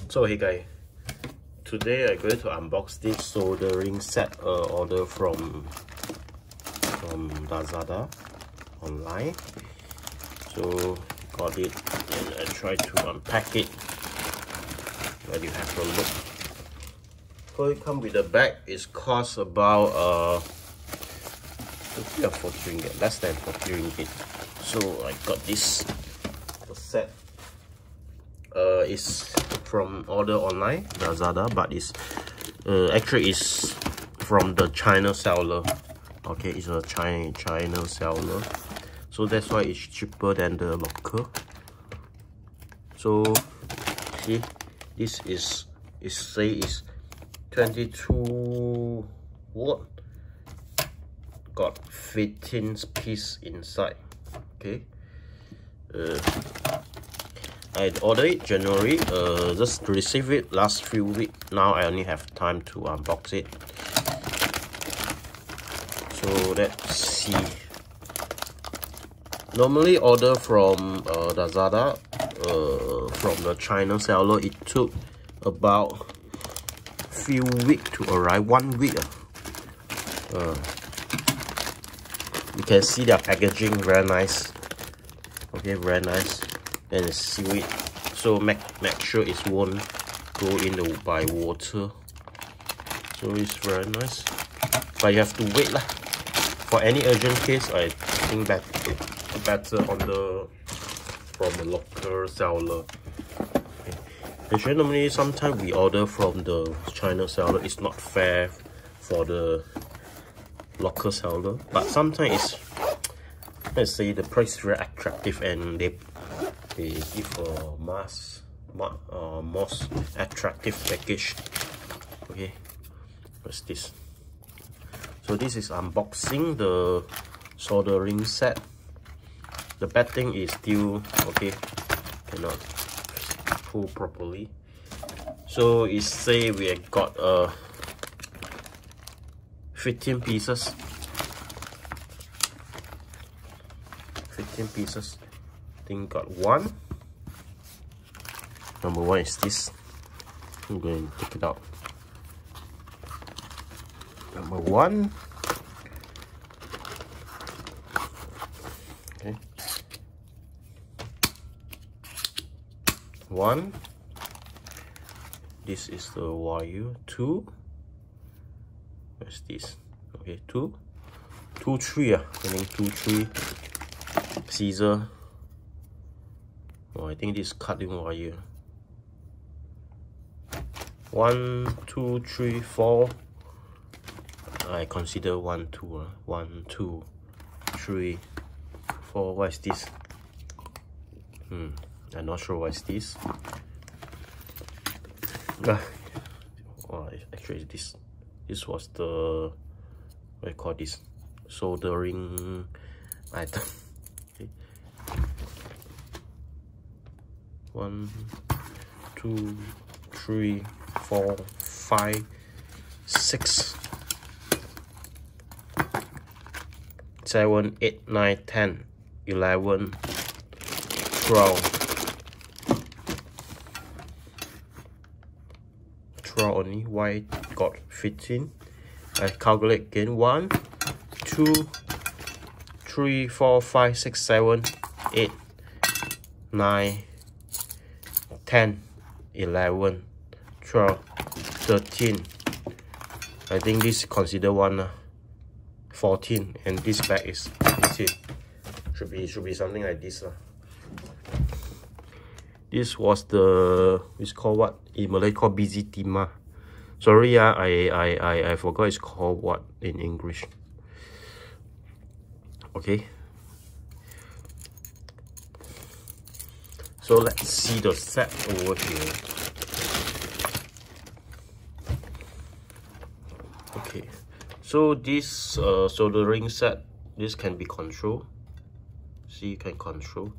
So hey guys, today I'm going to unbox this soldering set order from Lazada online. So got it and I tried to unpack it. Let you have a look. So it comes with a bag. It's cost about 50 or 40 ringgit, less than 40 ringgit. So I got this set. It's from order online Lazada, but it's actually is from the China seller. Okay, it's a China seller, so that's why it's cheaper than the local. So see, this is, it say is 22 watt, got 15 piece inside. Okay, I ordered it January, just received it last few weeks. Now I only have time to unbox it. So let's see. Normally order from Lazada, from the China seller, it took about few weeks to arrive, 1 week. You can see their packaging, very nice. Okay, very nice. And it's seaweed, so make sure it won't go in by water. So it's very nice, but you have to wait lah. For any urgent case, I think that better on from the local seller. Okay. Actually, normally sometimes we order from the China seller. It's not fair for the local seller, but sometimes it's, let's say, the price is very attractive and they give a most attractive package. Okay, what's this? So this is unboxing the soldering set. The bad thing is still okay, cannot pull properly. So it say we have got 15 pieces. 15 pieces. I think got one. Number one is this. I'm going to take it out. Number one. Okay. One. This is the wire. Two. Where's this? Okay, two. 2, 3. I think 2, 3. Scissor. Oh, I think this is cutting wire. 1, 2, 3, 4. I consider 1, 2. 1, 2, 3, 4. What is this? I'm not sure what is this. Oh, actually, this was the, what I call this, soldering item. 1, 2, 3, 4, 5, 6, 7, 8, 9, 10, 11, 12. 12 only. Why got 15? I calculate again. 1, 2, 3, 4, 5, 6, 7, 8, 9, 10, 11, 12, 13. I think this consider one. 14, and this bag is 18. Should be something like this. This was the, it's called what in Malay called busy timah. Sorry, I forgot it's called what in English. Okay. So let's see the set over here. Okay, so this soldering set, this can be controlled. See, you can control.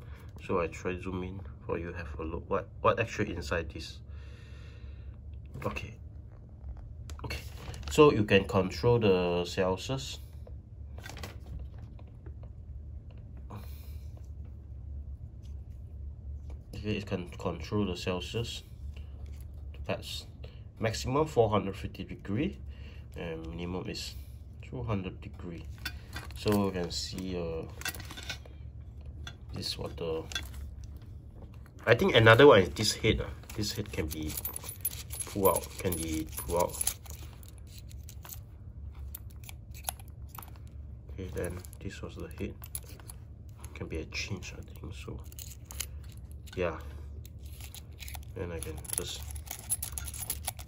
So I try zoom in for you, have a look what actually inside this. Okay, so you can control the Celsius. Okay, it can control the Celsius. That's maximum 450 degree and minimum is 200 degree. So you can see this what the, I think another one is this head. This head can be pulled out, Okay, then this was the head. Can be a change, I think so. Yeah, and I can just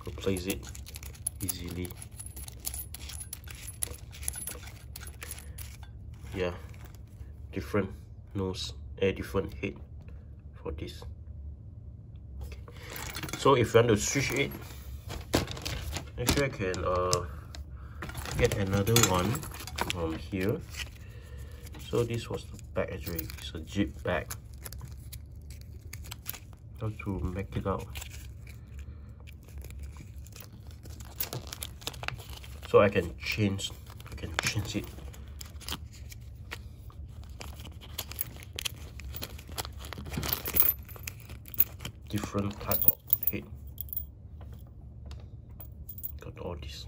replace it easily. Yeah, different nose, a different head for this. Okay. So if you want to switch it, actually I can get another one from here. So this was the bag actually. It's a zip bag. How to make it out? So I can change it. Different type of head. Got all this.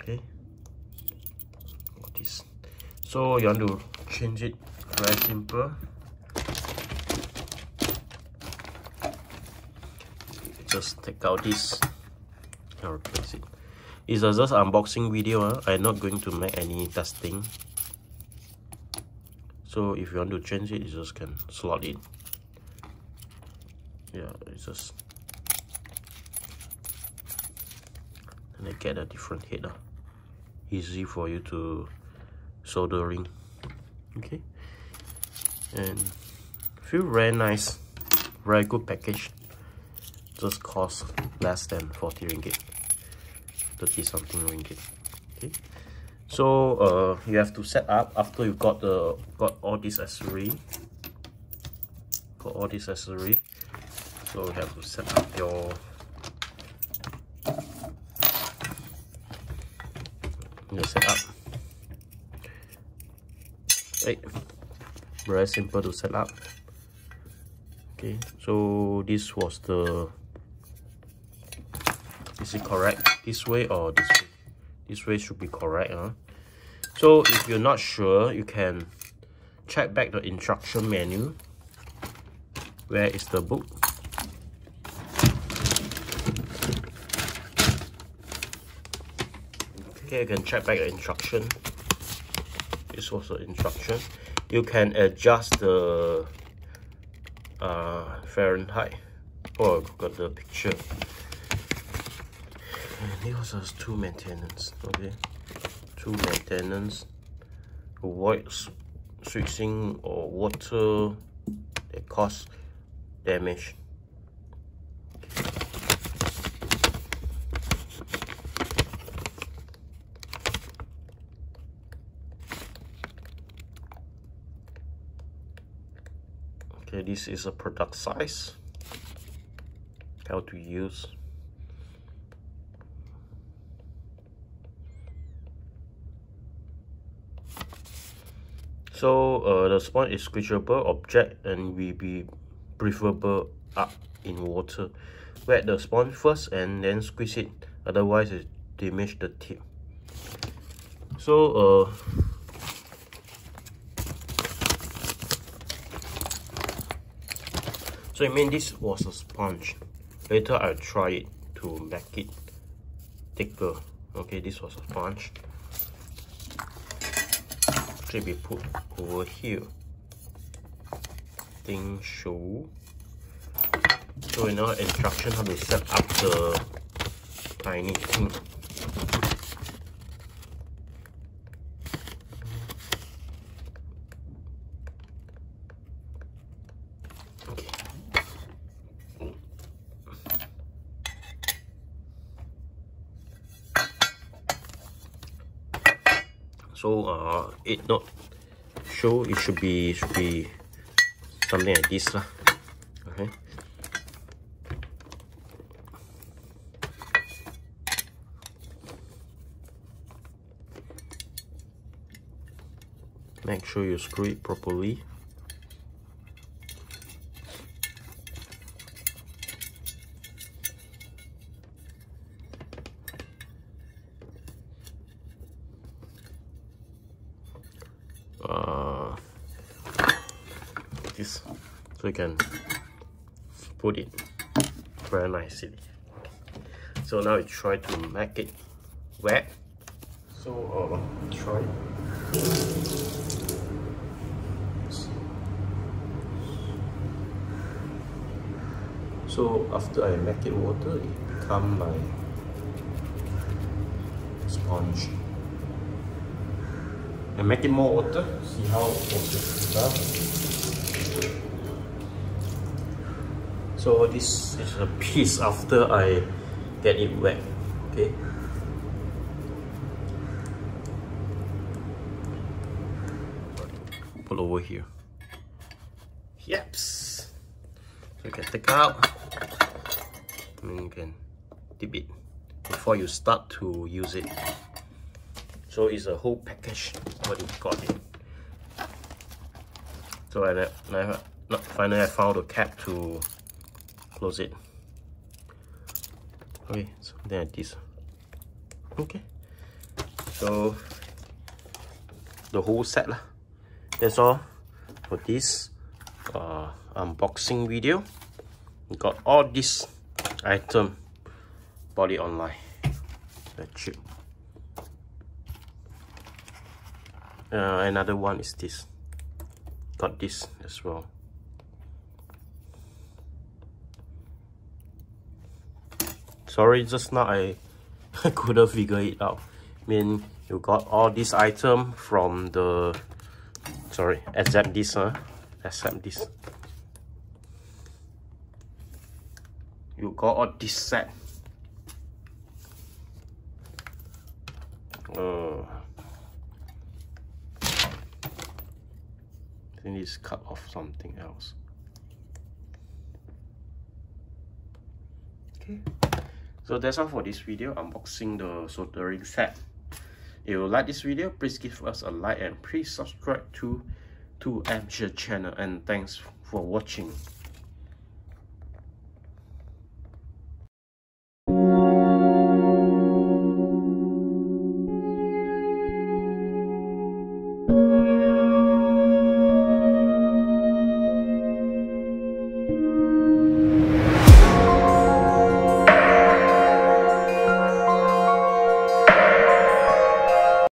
Okay, all this. So you want to change it, very simple. Just take out this and replace it. It's a just unboxing video. I'm not going to make any testing. So if you want to change it, you just can slot it. Yeah, it's just, and I get a different head. Easy for you to soldering. Okay, and feel very nice, very good package. Just cost less than 40 ringgit, 30 something ringgit. Okay, so you have to set up after you got all this accessory. So you have to set up your setup. Right, very simple to set up. Okay, so this was the, is it correct this way or this way? This way should be correct, huh? So if you're not sure, you can check back the instruction menu. Where is the book? Okay, you can check back the instruction. This was the instruction. You can adjust the Fahrenheit. Oh, I got the picture. And it was just 2 maintenance. Okay, 2 maintenance. Avoid switching or water that cause damage. Okay, this is a product size. How to use. So the sponge is squishable object and will be preferable up in water. Wet the sponge first and then squeeze it, otherwise it damage the tip. So I mean this was a sponge. Later I'll try it to make it thicker. Okay, this was a sponge. Should be put over here. Thing show. So in our instruction how to set up the tiny thing. So it not show, it should be something like this lah. Okay. Make sure you screw it properly. This, so you can put it very nicely. So now you try to make it wet. So try. So after I make it water, it become like sponge. And make it more water. See how water is up. So this is a piece after I get it wet. Okay. Put over here. Yep. So you can take out and you can dip it before you start to use it. So it's a whole package what you got it. So finally I found a cap to close it. Okay, something like this. Okay, so the whole set lah. That's all for this unboxing video. We got all this item, bought it online. That's cheap. Another one is this. Got this as well. Sorry, just now I couldn't figure it out. I mean, you got all this item from the, sorry, except this, except this. You got all this set. I think it's cut off something else. Okay. So that's all for this video, unboxing the soldering set. If you like this video, please give us a like and please subscribe to 2Amshare channel, and thanks for watching.